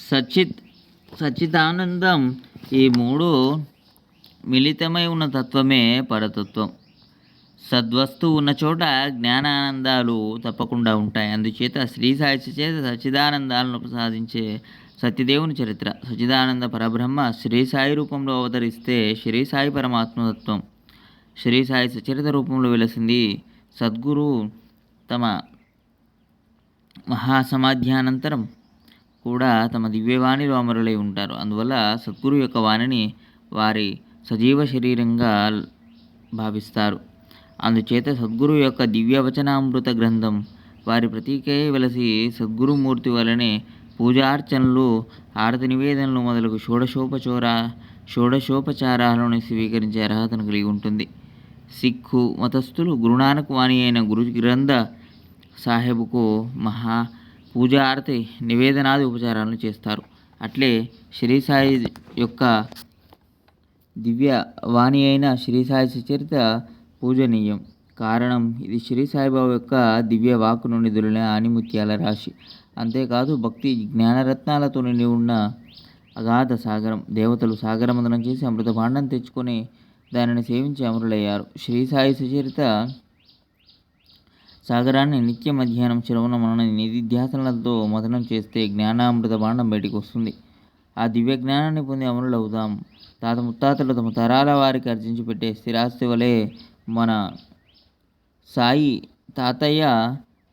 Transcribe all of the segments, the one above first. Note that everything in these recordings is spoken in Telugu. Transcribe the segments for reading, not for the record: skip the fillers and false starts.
సచ్చిత్ సచ్చిదానందం ఈ మూడు మిళితమై ఉన్న తత్వమే పరతత్వం. సద్వస్తువు ఉన్న చోట జ్ఞానానందాలు తప్పకుండా ఉంటాయి. అందుచేత శ్రీ సాయి చేత సచ్చిదానందాలను ప్రసాదించే సత్యదేవుని చరిత్ర. సచ్చిదానంద పరబ్రహ్మ శ్రీ సాయి రూపంలో అవతరిస్తే శ్రీ సాయి పరమాత్మతత్వం శ్రీ సాయి సచరిత రూపంలో వెలసింది. సద్గురు తమ మహాసమాధ్యానంతరం కూడా తమ దివ్యవాణిలో అమరులై ఉంటారు. అందువల్ల సద్గురు యొక్క వాణిని వారి సజీవ శరీరంగా భావిస్తారు. అందుచేత సద్గురు యొక్క దివ్యవచనామృత గ్రంథం వారి ప్రతీకే వెలసి సద్గురుమూర్తి వలనే పూజార్చనలు, హారతి నివేదనలు మొదలగు షోడశోపచారాలను స్వీకరించే అర్హతను కలిగి ఉంటుంది. సిక్కు మతస్థులు గురునానక్ వాణి అయిన గురు గ్రంథ సాహెబుకు మహా పూజ, ఆరతి, నివేదనాది ఉపచారాలను చేస్తారు. అట్లే శ్రీ సాయి యొక్క దివ్య వాణి అయిన శ్రీ సాయి సచరిత పూజనీయం. కారణం ఇది శ్రీ సాయిబాబా యొక్క దివ్య వాక్కు నుండి దొరికిన ఆణిముత్యాల రాశి. అంతేకాదు భక్తి జ్ఞానరత్నాలతో నిండి ఉన్న అగాధ సాగరం. దేవతలు సాగరమందనం చేసి అమృత భాండం తెచ్చుకొని దానిని సేవించి అమరులయ్యారు. శ్రీ సాయి సచరిత సాగరాన్ని నిత్య మధ్యాహ్నం శ్రవణ మనన నిధిధ్యాసనలతో మథనం చేస్తే జ్ఞానామృత భాండం బయటికి వస్తుంది. ఆ దివ్య జ్ఞానాన్ని పొంది అమరులు అవుతాం. తాత ముత్తాతలు తమ తరాల వారికి అర్జించి పెట్టే స్థిరాస్తి వలె మన సాయి తాతయ్య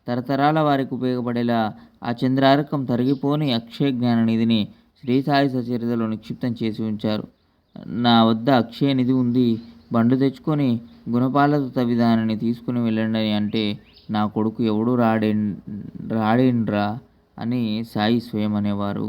తరతరాల వారికి ఉపయోగపడేలా ఆ చంద్రారకం తరిగిపోని అక్షయ జ్ఞాన నిధిని శ్రీ సాయి సచరితలో నిక్షిప్తం చేసి ఉంచారు. నా వద్ద అక్షయ నిధి ఉంది, బండు తెచ్చుకొని గుణపాలతో తవ్వి దానిని తీసుకుని వెళ్ళండి అంటే నా కొడుకు ఎవడు రాడేండ్రా అని సాయి స్వయం అనేవారు.